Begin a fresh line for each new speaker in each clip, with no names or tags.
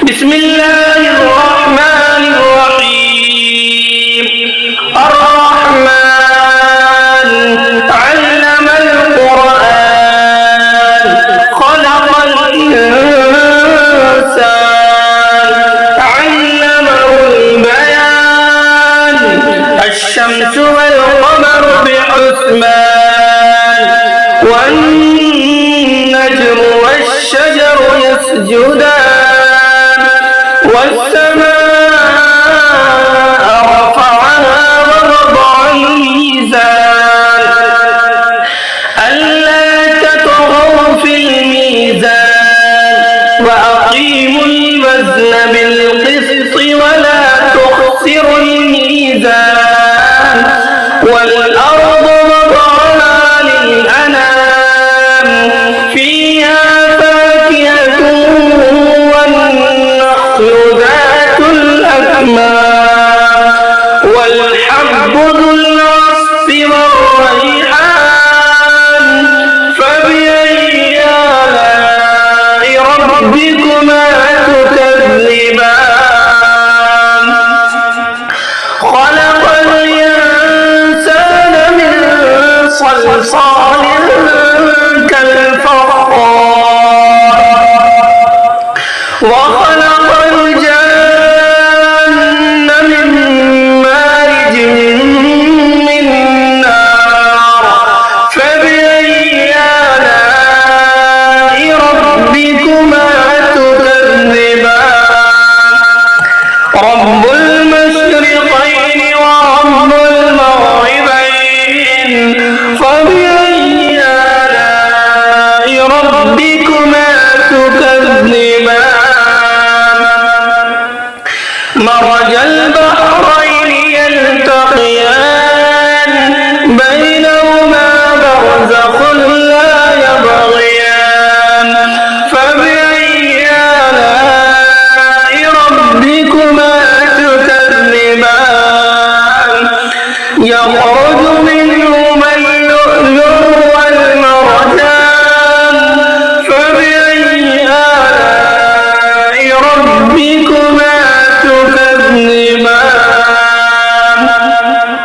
بسم الله الرحمن الرحيم الرحمن علم القرآن خلق الإنسان علمه البيان الشمس والقمر بحسبان والنجم والشجر يسجدان والسماء رفعها ووضع الميزان ألا تطغوا في الميزان وأقيموا الوزن بالقسط ولا تخسروا الميزان والأرض وضعها للأنام فيها فاكهة والنخل ذات الأكمام والحب ذو العصف والريحان فبأي آلاء ربكما تكذبان خلق الإنسان من صلصال كالفخار وخلق الجن من مارج من نار فبأي آلاء ربكما تكذبان رب المشرقين ورب المغربين فبأي آلاء ربكما تكذبان مرج البحرين يلتقيان بينهما برزخ لا يبغيان فبأي آلاء ربكما تكذبان يخرج منهما اللؤلؤ والمرجان فبأي آلاء ربكما تكذبان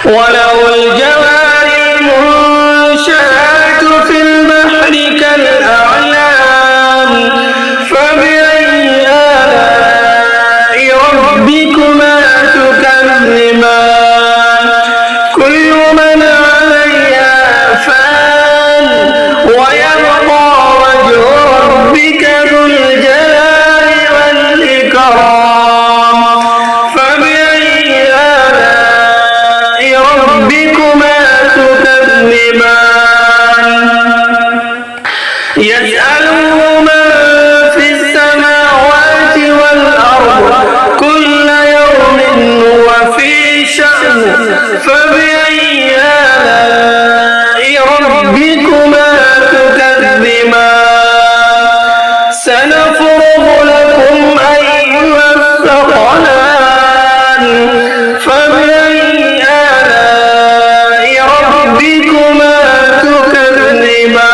وله الجوار المنشآت في البحر كالأعلام فبأي آلاء ربكما تكذبان كل من عليها فان ويبقى وجه ربك ذو الجلال والإكرام فبأي آلاء ربكما تكذبان يسأله من في السماوات والأرض كل يوم هو في شأن فبأي آلاء ربكما تكذبان سنفرغ لكم أيها الثقلان فبأي آلاء ربكما تكذبان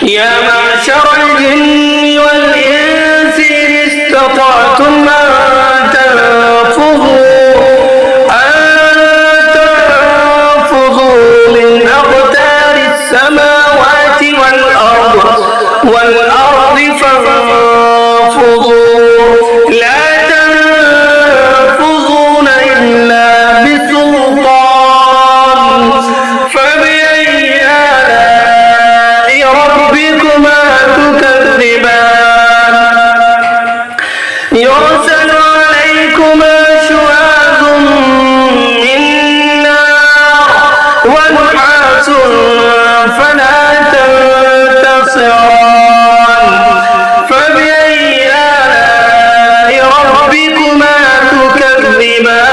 يا معشر الجن والإنس إن استطعتم أن تنفذوا من أقطار السماوات والأرض فانفذوا لا تنفذون إلا بسلطان فبأي آلاء ربكما تكذبان يرسل عليكما شواظ من نار ونحاس فلا تنتصران فبأي آلاء ربكما تكذبان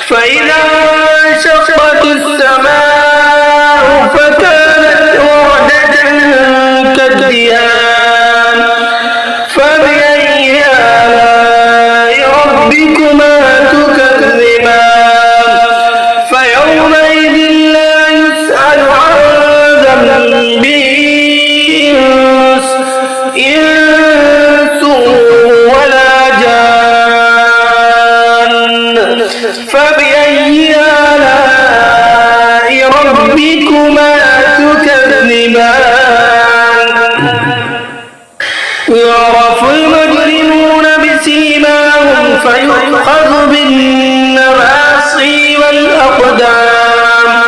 فإذا انشقت السماء فكانت تكذبان يعرف المجرمون بسيماهم فيؤخذ بالنواصي والأقدام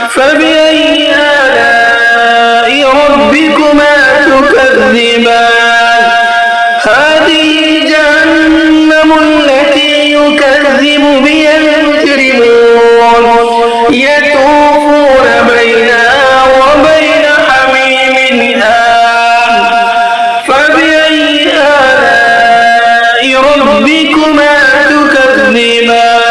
فبأي آلاء ربكما تكذبان هذه جهنم التي يكذب بها المجرمون يطوفون بينها وبين حميم آن فبأي آلاء ربكما تكذبان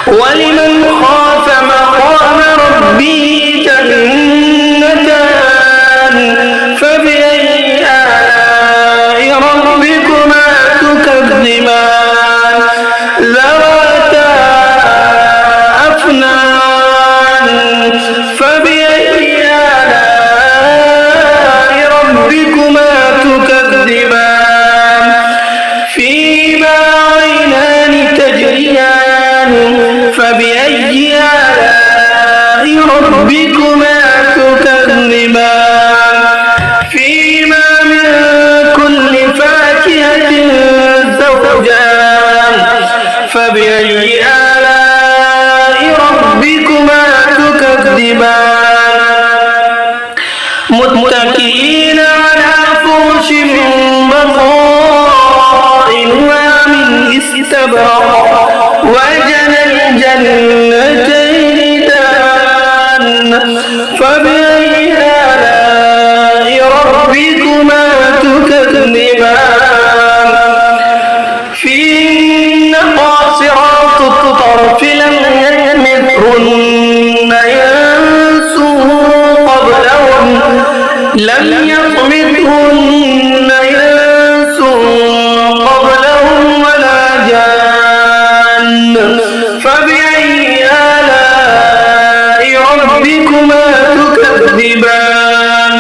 ولمن خاف مقام ربه جنتان فبأي آلاء ربكما تكذبان ذواتا أفنان فبأي آلاء ربكما تكذبان فيما عينان تجريان فبأي آلاء ربكما تكذبان فيما من كل فاكهة زوجان فبأي آلاء ربكما تكذبان متكئين على فرش بطائنها من استبرق وجنى الجنتين دان فبأي آلاء ربكما تكذبان فيهن قاصرات الطرف لم يطمثهن إنس قبلهم ولا جان فبأي آلاء ربكما تكذبان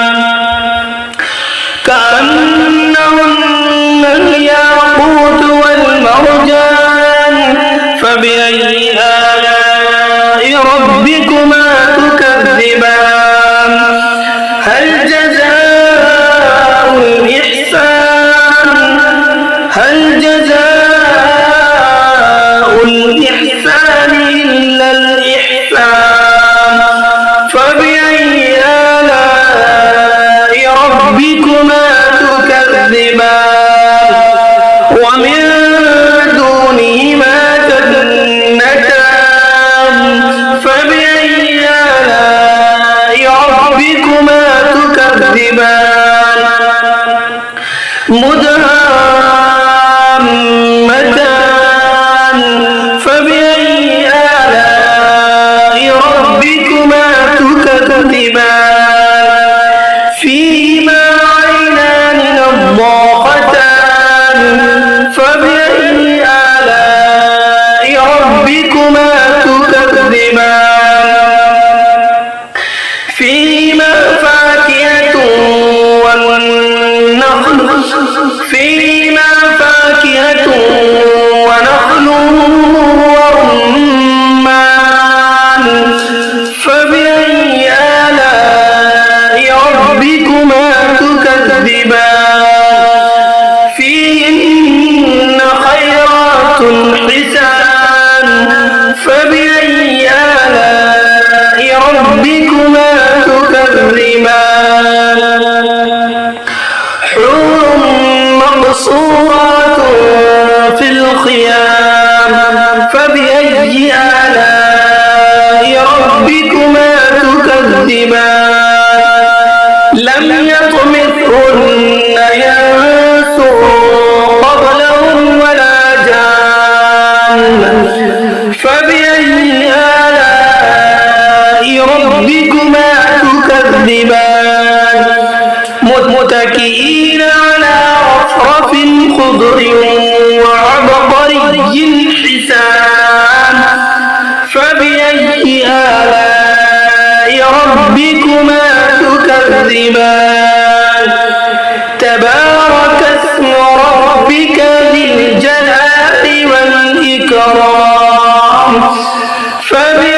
كأنهن الياقوت والمرجان فبأي آلاء ربكما تكذبان هل جزاء الإحسان إلا الإحسان فبأي آلاء ربكما تكذبان ومن دونهما جنتان فبأي آلاء ربكما تكذبان مدهامتان فبأي آلاء ربكما تكذبان فيهما عينان نضاختان فبأي آلاء ربكما تكذبان فيهما فاكهة ونخل ورمان فبأي آلاء ربكما تكذبان فيهن خيرات حسان فبأي آلاء ربكما تكذبان حور مقصورات في الخيام فبأي آلاء ربكما تكذبان لم يطمثهن إنس قبلهم ولا جان فبأي آلاء ربكما تكذبان متكئين على رفرف خضر وعبقري حسان فبأي آلاء ربكما تكذبان تبارك اسم ربك ذي الجلال والإكرام فبأي